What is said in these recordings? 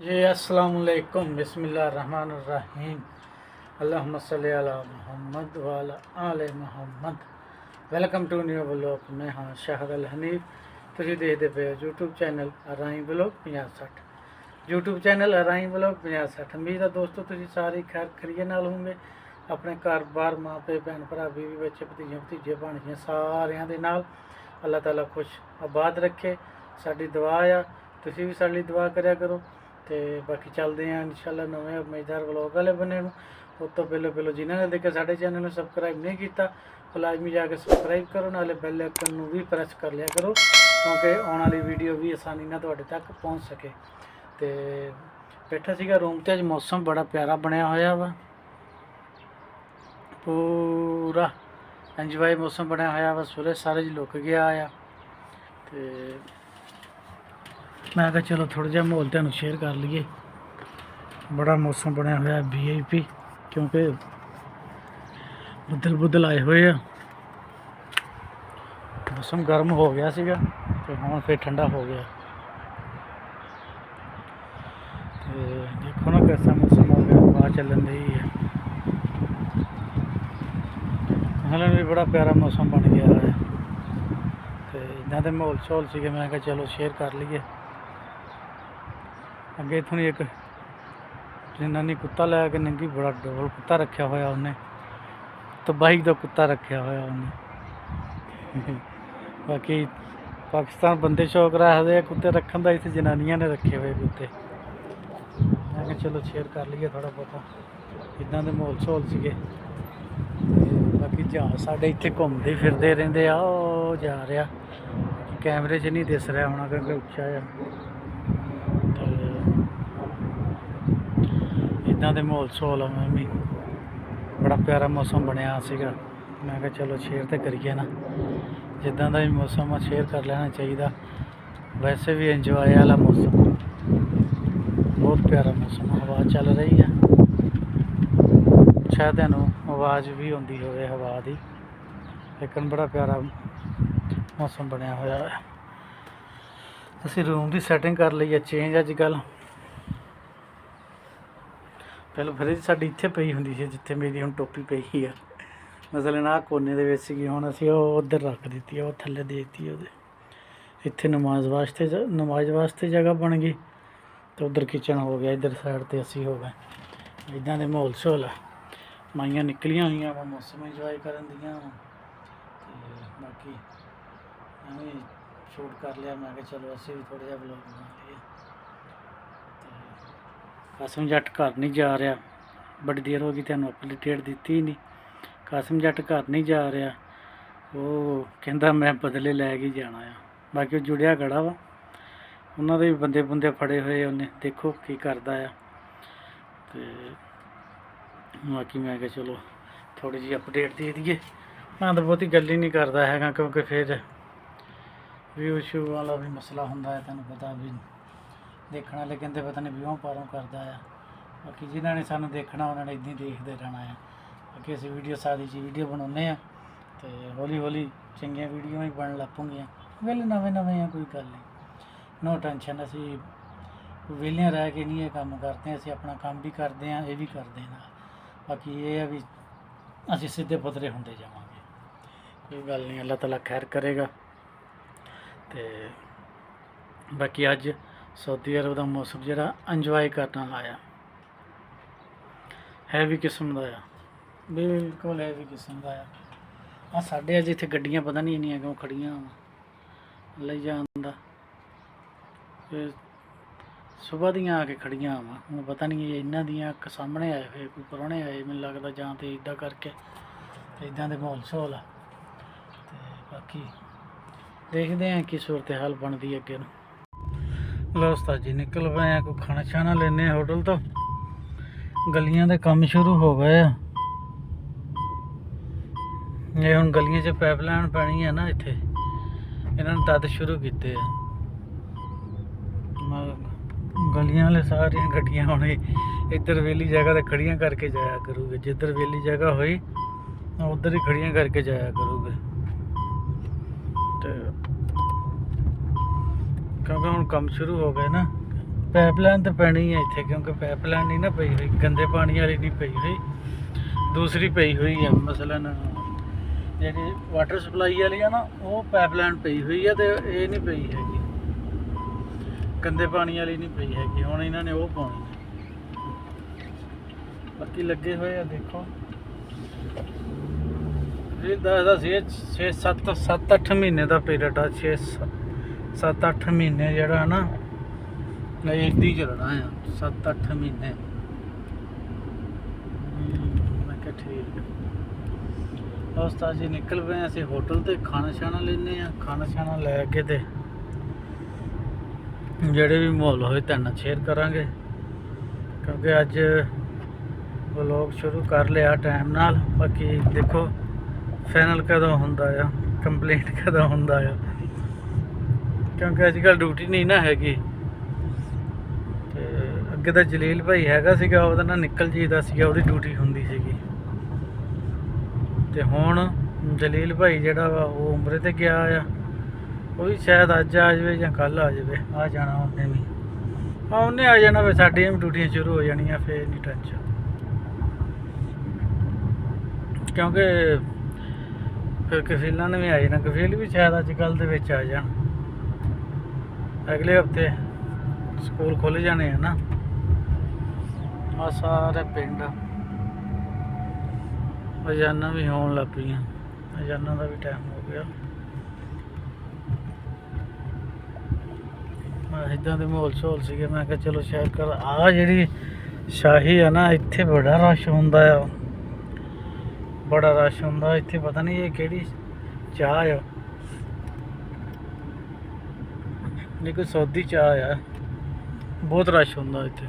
जी अस्सलाम वालेकुम बिस्मिल्लाहिर्रहमानिर्रहीम अल्लाहुम्मा सल्ली अला मुहम्मद व अला आले Muhammad. Welcome to new vlog. मैं हाँ शाहद अल हनीफ। तुसीं देखदे पे हो YouTube channel Arai vlog 50-60। YouTube channel Arai vlog 50-60। उम्मीद है दोस्तों तुसीं सारे खैर खरीए नाल होंगे। अपने घर बार माँ पे भैन भरा बीवी बच्चे भतीजे भतीजे भाणजियां सारियां दे नाल अल्लाह ताला खुश आबाद रखे। साडी दुआ आ, तुसीं भी साडी दुआ करया करो। तो बाकी चलते हैं इंशाल्लाह नवे मज़ेदार व्लॉग वाले बने। उस तो पहले जिन्होंने देखा साढ़े चैनल में सबसक्राइब नहीं किया तो लाजमी जाके सबसक्राइब करो, नाले बैल आइकन भी प्रेस कर लिया करो क्योंकि आने वाली वीडियो भी आसानी ना तुहाडे तक पहुँच सके। तो बैठा सीगा रूम ते, अज मौसम बड़ा प्यारा बनया होया वा, पूरा इंजॉय मौसम बनया होया वा। सूरज सारे लुक गया आ। तो मैं कहा चलो थोड़ा जहा माहौल तुहानू शेयर कर लीए। बड़ा मौसम बनया हुआ VIP क्योंकि बदल आए हुए हैं। मौसम गर्म हो गया सीगा तो हुण फिर ठंडा हो गया। तो देखो ना कैसा मौसम हो गया, हवा चलन रही है। हलन भी बड़ा प्यारा मौसम बन गया है। तो इदा के माहौल शोल से मैं कहा चलो शेयर कर लीए। अगे इथों एक जनानी कुत्ता लैके नंगी, बड़ा डबल कुत्ता रखा होया उन्हें, तबाही का कुत्ता रखा होया उन्हें। बाकी पाकिस्तान बंदे शौक रखते कुत्ते रखन का, इतने जनानियां ने रखे हुए कुत्ते। मैं कहा चलो शेयर कर लीए थोड़ा बहुत इदा के माहौल शोल से। बाकी जहाज साढ़े इतने घूमते फिरते रहते आ, वो जा रहा कैमरे च नहीं दिस रहा होना क्योंकि उच्चा है। इदा के माहौल शोल भी बड़ा प्यारा मौसम बनया सीगा। मैं कहा चलो शेयर तो करिए ना, जिदा का भी मौसम शेयर कर लेना चाहिए। वैसे भी इंजॉय वाला मौसम, बहुत प्यारा मौसम। हवा चल रही है, शायद तेन आवाज़ भी आती हो हवा की, लेकिन बड़ा प्यारा मौसम बनया होया है। असीं रूम की सैटिंग कर ली है चेंज अजकल। पहले फ्रिज साड़ी इत्थे पई हुंदी सी जिथे मेरी हुण टोपी पई है, मसलन आ कोने दे विच सीगी, हुण असीं उधर रख दी, वो थल्ले दे दी ओहदे। इत्थे नमाज वास्ते जगह बन गई, तो उधर किचन हो गया, इधर साइड ते असीं हो गए। इदां दे माहौल शोल है। माइयां निकलियां हुई वा मौसम इंजॉय करन दियां। बाकी मैं शूट कर लिया। मैं कहा चलो असीं भी थोड़ा जिहा व्लॉग बना लीए। कासम जट घर नहीं जा रहा, बड़ी देर हो गई तेन अपडेट दी नहीं। कासम जट घर नहीं जा रहा, वो कहता मैं बदले लैके जाना आ। बाकी वो जुड़िया खड़ा वा, उन्होंने भी बंदे बुंदे फड़े हुए उन्हें, देखो की करता है। तो बाकी मैं क्या चलो थोड़ी जी अपडेट दे दिए। मैं तो बहुती गल ही नहीं करता है क्योंकि फिर व्यू शू वाला भी मसला होंदा है, तेन पता भी देखने वाले कहते पता नहीं व्यूहों पारों करता है। बाकी जिन्होंने सानू देखना उन्होंने इदां ही देखते रहना है। बाकी असीं वीडियो सारी चीज़ वीडियो बनाने हैं, तो हौली हौली चंगियां वीडियो ही बन लग पेंगियां। वेले नवे हैं, कोई गल नहीं, नो टेंशन। असीं वेलियां रह के नहीं ये काम करते, असीं अपना काम भी करते हैं, ये भी करते हैं। बाकी ये है भी असीं सीधे पुतरे होंदे जावांगे, कोई गल नहीं, अल्लाह ताला खैर करेगा। तो बाकी अज सऊदी अरब का मौसम जरा इंजॉय करने लाया, हैवी किस्म का आ, बिल्कुल हैवी किस्म का आ। साढ़े अज इत्थे गड्डियां पता नहीं इन्नियां क्यों खड़ियां ले जान दा, सुबह दियां आके खड़ियां वा, हूँ पता नहीं इन्हों दियां सामने आए हुए कोई परौने आए, मैनूं लगदा जां ते इदां करके इदां दे माहौल शोल आ। तो बाकी देखते हैं कि सूरत हाल बनती अगे नूं। लो उस्ताद जी निकल पे हैं, कोई खाना शाना लेने होटल तो। गलियां दे काम शुरू हो गए, ये हुण गलियां च पाइपलाइन पैनी है ना, इत्थे इन्होंने तद शुरू किए। गलियां वाले सारियां गड्डियां हुण इधर वेली जगह ते खड़ियां करके जाया करूगे, जिधर वेली जगह हुई उधर ही खड़ियां करके जाया करूगे। तो क्योंकि हुण काम शुरू हो गए ना, ਪਾਈਪਲਾਈਨ ਤਾਂ ਪੈਣੀ ਹੈ ਇੱਥੇ, ਕਿਉਂਕਿ ਪਾਈਪਲਾਈਨ ਨਹੀਂ ਨਾ ਪਈ ਹੋਈ, ਗੰਦੇ ਪਾਣੀ ਵਾਲੀ ਨਹੀਂ ਪਈ ਹੋਈ, ਦੂਸਰੀ ਪਈ ਹੋਈ ਹੈ। ਮਸਲਨ ਜਿਹੜੀ ਵਾਟਰ ਸਪਲਾਈ ਵਾਲੀ ਆ ਨਾ, ਉਹ ਪਾਈਪਲਾਈਨ ਪਈ ਹੋਈ ਆ, ਤੇ ਇਹ ਨਹੀਂ ਪਈ ਹੈਗੀ, ਗੰਦੇ ਪਾਣੀ ਵਾਲੀ ਨਹੀਂ ਪਈ ਹੈਗੀ। ਹੁਣ ਇਹਨਾਂ ਨੇ ਉਹ ਪਾਉਣੀ ਹੈ। ਬਾਕੀ ਲੱਗੇ ਹੋਏ ਆ, ਦੇਖੋ ਇਹ ਦੱਸਦਾ ਸੀ 6-7-8 ਮਹੀਨੇ ਦਾ ਪੀਰੀਅਡ ਆ। 6-7-8 ਮਹੀਨੇ ਜਿਹੜਾ ਨਾ ਇੱਦਾਂ ਹੀ ਚੱਲਣਾ ਆ, 7-8 ਮਹੀਨੇ। ਮੈਂ ਕਿਹਾ ਠੀਕ ਹੈ। ਉਸਤਾਦ ਜੀ ਨਿਕਲ ਪਏ ਅਸੀਂ ਹੋਟਲ ਤੇ, ਖਾਣਾ ਛਾਣਾ ਲੈਂਦੇ ਆ। ਖਾਣਾ ਛਾਣਾ ਲੈ ਕੇ ਤੇ ਜਿਹੜੇ ਵੀ ਮਾਹੌਲ ਹੋਏ ਤੁਹਾਡੇ ਨਾਲ ਸ਼ੇਅਰ ਕਰਾਂਗੇ, ਕਿਉਂਕਿ ਅੱਜ ਵਲੋਗ ਸ਼ੁਰੂ ਕਰ ਲਿਆ ਟਾਈਮ ਨਾਲ। ਬਾਕੀ ਦੇਖੋ ਫਾਈਨਲ ਕਦੋਂ ਹੁੰਦਾ ਆ, ਕੰਪਲੀਟ ਕਦੋਂ ਹੁੰਦਾ ਆ, ਕਿਉਂਕਿ ਅੱਜ ਕੱਲ੍ਹ ਡਿਊਟੀ ਨਹੀਂ ਨਾ ਹੈਗੀ। ਤੇ ਅੱਗੇ ਤਾਂ ਜਲੀਲ ਭਾਈ ਹੈਗਾ ਸੀਗਾ, ਉਹਦੇ ਨਾਲ ਨਿਕਲ ਜੀਦਾ ਸੀਗਾ, ਉਹਦੀ ਡਿਊਟੀ ਹੁੰਦੀ ਸੀਗੀ। ਤੇ ਹੁਣ ਜਲੀਲ ਭਾਈ ਜਿਹੜਾ ਵਾ ਉਹ ਉਮਰੇ ਤੇ ਗਿਆ ਆ, ਉਹ ਵੀ ਸ਼ਾਇਦ ਅੱਜ ਆ ਜਾਵੇ ਜਾਂ ਕੱਲ੍ਹ ਆ ਜਾਵੇ। ਆ ਜਾਣਾ ਉਹਨੇ ਵੀ, ਉਹਨੇ ਆ ਜਾਣਾ, ਫਿਰ ਸਾਡੀਆਂ ਵੀ ਡਿਊਟੀਆਂ ਸ਼ੁਰੂ ਹੋ ਜਾਣੀਆਂ, ਫਿਰ ਨਹੀਂ ਟੈਨਸ਼ਨ। ਕਿਉਂਕਿ ਫਿਰ ਕਫੀਲਾਂ ਨੇ ਵੀ ਆ ਜਾਣਾ, ਕਫੀਲ ਵੀ ਸ਼ਾਇਦ ਅੱਜ ਕੱਲ੍ਹ ਦੇ ਵਿੱਚ ਆ ਜਾਣ। ਅਗਲੇ ਹਫਤੇ ਸਕੂਲ ਖੁੱਲ੍ਹ ਜਾਣੇ ਆ ਨਾ। ਆ ਸਾਰੇ ਪਿੰਡ ਅਜ਼ਾਨਾਂ ਵੀ ਹੋਣ ਲੱਗ ਪਈਆਂ, ਅਜ਼ਾਨਾਂ ਦਾ ਵੀ ਟਾਈਮ ਹੋ ਗਿਆ। ਇੱਦਾਂ ਦੇ ਮਾਹੌਲ ਸ਼ਹੌਲ ਸੀਗੇ। ਮੈਂ ਕਿਹਾ ਚਲੋ ਸ਼ੇਅਰ ਕਰ। ਆਹ ਜਿਹੜੀ ਸ਼ਾਹੀ ਆ ਨਾ, ਇੱਥੇ ਬੜਾ ਰਸ਼ ਹੁੰਦਾ ਆ, ਬੜਾ ਰਸ਼ ਹੁੰਦਾ ਇੱਥੇ। ਪਤਾ ਨਹੀਂ ਇਹ ਕਿਹੜੀ ਚਾਹ ਆ, ਨਹੀਂ ਕੋਈ ਸੌਦੀ ਚਾਹ ਆ। ਬਹੁਤ ਰਸ਼ ਹੁੰਦਾ ਇੱਥੇ,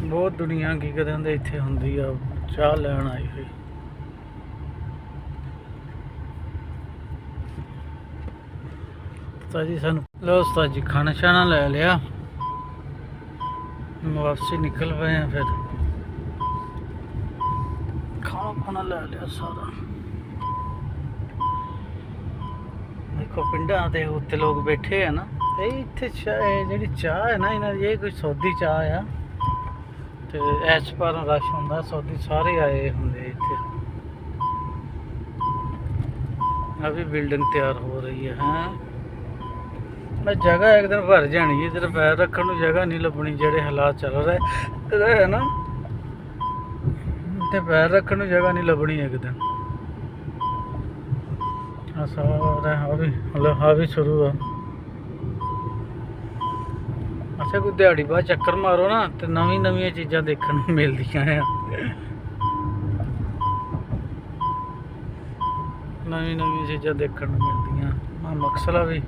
ਬਹੁਤ ਦੁਨੀਆ ਕੀ ਕਦੇ ਹੁੰਦੇ ਇੱਥੇ ਹੁੰਦੀ ਆ ਚਾਹ ਲੈਣ ਆਈ ਹੋਈ। ਉਸਤਾਦ ਜੀ ਸਾਨੂੰ ਲਓ, ਉਸਤਾਦ ਜੀ ਖਾਣਾ ਛਾਣਾ ਲੈ ਲਿਆ, ਵਾਪਸੀ ਨਿਕਲ ਪਏ ਆ। ਫਿਰ ਖਾਣਾ ਲੈ ਲਿਆ ਸਾਰਾ। ਦੇਖੋ ਪਿੰਡਾਂ ਦੇ ਉੱਤੇ ਲੋਕ ਬੈਠੇ ਆ ਨਾ, ਇਹ ਇੱਥੇ ਜਿਹੜੀ ਚਾਹ ਹੈ ਨਾ ਇਹਨਾਂ ਦੀ, ਇਹ ਕੋਈ ਸੌਦੀ ਚਾਹ ਆ। ਤੇ ਐਸ ਪਰ ਰਸ਼ ਹੁੰਦਾ, ਸੌਦੀ ਸਾਰੇ ਆਏ ਹੁੰਦੇ ਇੱਥੇ। ਆ ਵੀ ਬਿਲਡਿੰਗ ਤਿਆਰ ਹੋ ਰਹੀ ਹੈ। ਮੈਂ ਜਗ੍ਹਾ ਇੱਕ ਦਿਨ ਭਰ ਜਾਣੀ ਹੈ, ਜਦੋਂ ਪੈਰ ਰੱਖਣ ਨੂੰ ਜਗ੍ਹਾ ਨਹੀਂ ਲੱਭਣੀ। ਜਿਹੜੇ ਹਾਲਾਤ ਚੱਲ ਰਹੇ ਹੈ ਨਾ, ਤੇ ਪੈਰ ਰੱਖਣ ਨੂੰ ਜਗ੍ਹਾ ਨਹੀਂ ਲੱਭਣੀ ਇੱਕ ਦਿਨ। ਆ ਸਾਰਾ ਆ ਵੀ ਸ਼ੁਰੂ ਆ। ਅੱਛਾ ਕੋਈ ਦਿਹਾੜੀ ਬਾਅਦ ਚੱਕਰ ਮਾਰੋ ਨਾ, ਤੇ ਨਵੀਆਂ ਚੀਜ਼ਾਂ ਦੇਖਣ ਨੂੰ ਮਿਲਦੀਆਂ ਆ। ਨਵੀਆਂ ਚੀਜ਼ਾਂ ਦੇਖਣ ਨੂੰ ਮਿਲਦੀਆਂ। ਆ ਮਕਸਲਾ ਵੀ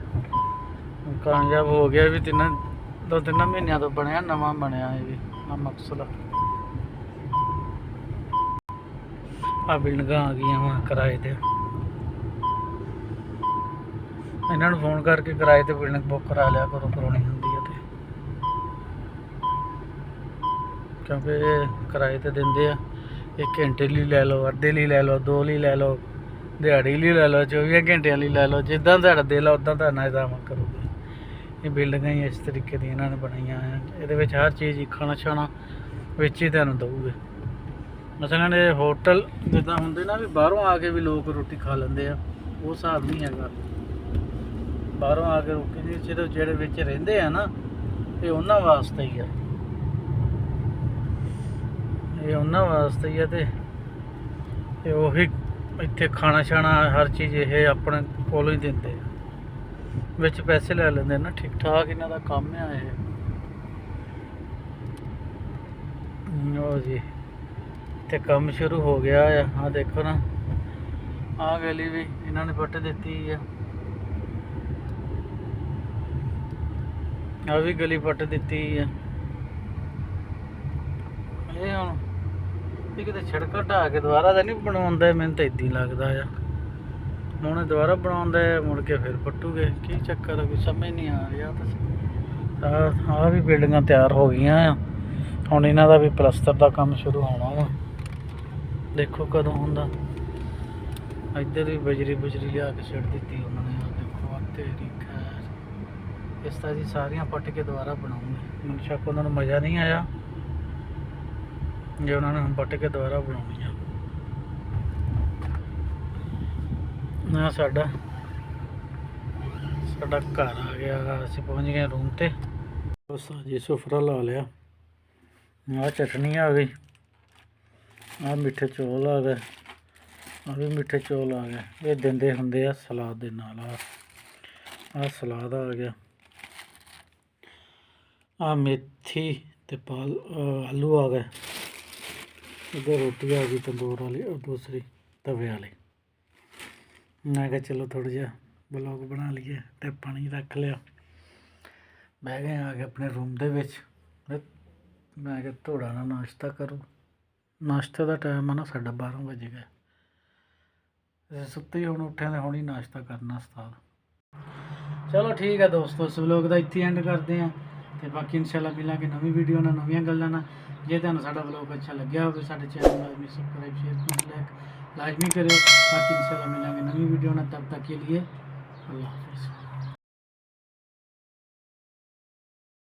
ਕਾਮਯਾਬ ਹੋ ਗਿਆ, ਵੀ 2-3 ਮਹੀਨਿਆਂ ਤੋਂ ਬਣਿਆ, ਨਵਾਂ ਬਣਿਆ ਇਹ ਵੀ। ਆ ਮਕਸਲਾ ਆ ਬਿਲਡਿੰਗਾਂ ਆ ਗਈਆਂ ਵਾ ਕਿਰਾਏ ਤੇ। ਇਹਨਾਂ ਨੂੰ ਫੋਨ ਕਰਕੇ ਕਿਰਾਏ ਤੇ ਬਿਲਡਿੰਗ ਬੁੱਕ ਕਰਾ ਲਿਆ ਕਰੋ, ਕਰਾਉਣੀ ਹੁੰਦੀ ਹੈ ਤੇ, ਕਿਉਂਕਿ ਕਿਰਾਏ ਤੇ ਦਿੰਦੇ ਆ। 1 ਘੰਟੇ ਲਈ ਲੈ ਲਓ, ਅੱਧੇ ਲਈ ਲੈ ਲਓ, 2 ਲਈ ਲੈ ਲਓ, ਦਿਹਾੜੀ ਲਈ ਲੈ ਲਓ, 24 ਘੰਟਿਆਂ ਲਈ ਲੈ ਲਓ। ਜਿੱਦਾਂ ਤੁਹਾਡਾ ਦਿਲ ਆ ਉੱਦਾਂ ਤੁਹਾਡਾ ਨਿਜ਼ਾਮ ਕਰੋਗੇ। ਇਹ ਬਿਲਡਿੰਗਾਂ ਹੀ ਇਸ ਤਰੀਕੇ ਦੀਆਂ ਇਹਨਾਂ ਨੇ ਬਣਾਈਆਂ ਆ। ਇਹਦੇ ਵਿੱਚ ਹਰ ਚੀਜ਼ ਹੀ ਖਾਣਾ ਛਾਣਾ ਵਿੱਚ ਹੀ ਤੁਹਾਨੂੰ ਦਊਗੇ। ਮਸਲਨ ਇਹ ਹੋਟਲ ਜਿੱਦਾਂ ਹੁੰਦੇ ਨਾ, ਵੀ ਬਾਹਰੋਂ ਆ ਕੇ ਵੀ ਲੋਕ ਰੋਟੀ ਖਾ ਲੈਂਦੇ ਆ, ਉਹ ਹਿਸਾਬ ਨਹੀਂ ਹੈਗਾ। ਬਾਹਰੋਂ ਆ ਕੇ ਰੋਟੀ ਨਹੀਂ, ਸਿਰਫ ਜਿਹੜੇ ਵਿੱਚ ਰਹਿੰਦੇ ਆ ਨਾ, ਇਹ ਉਹਨਾਂ ਵਾਸਤੇ ਹੀ ਆ, ਇਹ ਉਹਨਾਂ ਵਾਸਤੇ ਹੀ ਆ। ਤੇ ਉਹੀ ਇੱਥੇ ਖਾਣਾ ਛਾਣਾ ਹਰ ਚੀਜ਼ ਇਹ ਆਪਣੇ ਕੋਲੋਂ ਹੀ ਦਿੰਦੇ ਆ, ਵਿੱਚ ਪੈਸੇ ਲੈ ਲੈਂਦੇ ਨਾ। ਠੀਕ ਠਾਕ ਇਹਨਾਂ ਦਾ ਕੰਮ ਆ ਇਹ। ਉਹ ਜੀ ਤੇ ਕੰਮ ਸ਼ੁਰੂ ਹੋ ਗਿਆ ਆ। ਆਹ ਦੇਖੋ ਨਾ, ਆਹ ਗਲੀ ਵੀ ਇਹਨਾਂ ਨੇ ਪੱਟ ਦਿੱਤੀ ਆ, ਆ ਵੀ ਗਲੀ ਪੱਟ ਦਿੱਤੀ ਆ। ਇਹ ਹੁਣ ਇਹ ਕਿਤੇ ਸੜਕਾਂ ਢਾਹ ਕੇ ਦੁਬਾਰਾ ਤਾਂ ਨਹੀਂ ਬਣਾਉਂਦਾ, ਮੈਨੂੰ ਤਾਂ ਇੱਦਾਂ ਹੀ ਲੱਗਦਾ ਆ। ਹੁਣ ਦੁਬਾਰਾ ਬਣਾਉਂਦਾ ਮੁੜ ਕੇ ਫਿਰ ਪੱਟੂਗੇ, ਕੀ ਚੱਕਰ ਆ, ਕੋਈ ਸਮਝ ਨਹੀਂ ਆ ਰਿਹਾ। ਆਹ ਵੀ ਬਿਲਡਿੰਗਾਂ ਤਿਆਰ ਹੋ ਗਈਆਂ ਆ। ਹੁਣ ਇਹਨਾਂ ਦਾ ਵੀ ਪਲਸਤਰ ਦਾ ਕੰਮ ਸ਼ੁਰੂ ਹੋਣਾ ਵਾ, ਦੇਖੋ ਕਦੋਂ ਹੁੰਦਾ। ਇੱਧਰ ਵੀ ਬਜਰੀ ਲਿਆ ਕੇ ਛੱਡ ਦਿੱਤੀ ਉਹਨਾਂ ਨੇ। ਆ ਦੇਖੋ ਤੇਰੀ ਖੈਰ, ਇਸ ਤਰ੍ਹਾਂ ਦੀ ਸਾਰੀਆਂ ਪੱਟ ਕੇ ਦੁਬਾਰਾ ਬਣਾਉਂਗੇ। ਮੈਨੂੰ ਸ਼ੱਕ ਉਹਨਾਂ ਨੂੰ ਮਜ਼ਾ ਨਹੀਂ ਆਇਆ ਜੇ ਉਹਨਾਂ ਨੇ ਹੁਣ ਪੱਟ ਕੇ ਦੁਬਾਰਾ ਬਣਾਉਣੀ ਆ। ਨਾ ਸਾਡਾ ਘਰ ਆ ਗਿਆ, ਅਸੀਂ ਪਹੁੰਚ ਗਏ ਰੂਮ ਤੇ। ਬਸ ਜੀ ਸੁਫਰਾ ਲਾ ਲਿਆ, ਆਹ ਚਟਨੀ ਆ ਗਈ, ਆਹ ਮਿੱਠੇ ਚੌਲ ਆ ਗਏ, ਆਹ ਵੀ ਮਿੱਠੇ ਚੌਲ ਆ ਗਏ। ਇਹ ਦਿੰਦੇ ਹੁੰਦੇ ਆ ਸਲਾਦ ਦੇ ਨਾਲ। ਆਹ ਸਲਾਦ ਆ ਗਿਆ, ਆਹ ਮੇਥੀ ਤੇ ਆਲੂ ਆ ਗਏ। ਇੱਧਰ ਰੋਟੀ ਆ ਗਈ ਤੰਦੂਰ ਵਾਲੀ, ਦੂਸਰੀ ਤਵੇ ਵਾਲੀ। ਮੈਂ ਕਿਹਾ ਚਲੋ ਥੋੜ੍ਹਾ ਜਿਹਾ ਵਲੌਗ ਬਣਾ ਲਈਏ ਤੇ ਪਾਣੀ ਰੱਖ ਲਿਆ। ਬਹਿ ਗਏ ਆ ਕੇ ਆਪਣੇ ਰੂਮ ਦੇ ਵਿੱਚ। ਮੈਂ ਕਿਹਾ ਥੋੜ੍ਹਾ ਨਾ ਨਾਸ਼ਤਾ ਕरूँ। ਨਾਸ਼ਤੇ ਦਾ ਟਾਈਮ ਆ ਨਾ ਸਾਡਾ 12 ਵਜੇ ਗਿਆ। ਸੁੱਤੇ ਹੀ ਹੁਣ ਉੱਠਿਆ ਤੇ ਹੁਣ ਹੀ ਨਾਸ਼ਤਾ ਕਰਨਾ ਸਟਾਰਟ। ਚਲੋ ਠੀਕ ਹੈ ਦੋਸਤੋ, ਇਸ ਵਲੌਗ ਦਾ ਇੱਥੇ ਐਂਡ ਕਰਦੇ ਹਾਂ ਤੇ ਬਾਕੀ ਇਨਸ਼ਾਅੱਲਾ ਮਿਲਾਂਗੇ ਨਵੀਂ ਵੀਡੀਓ ਨਾਲ, ਨਵੀਆਂ ਗੱਲਾਂ ਨਾਲ। ਜੇ ਤੁਹਾਨੂੰ ਸਾਡਾ ਵਲੌਗ ਅੱਛਾ ਲੱਗਿਆ ਹੋਵੇ ਸਾਡੇ ਚੈਨਲ ਨੂੰ ਸਬਸਕ੍ਰਾइब शेयर लाजमी करो। बाकी इंशाल्लाह मिलेंगे नवी वीडियो ना, तब तक के लिए अल्लाह हाफ़िज़।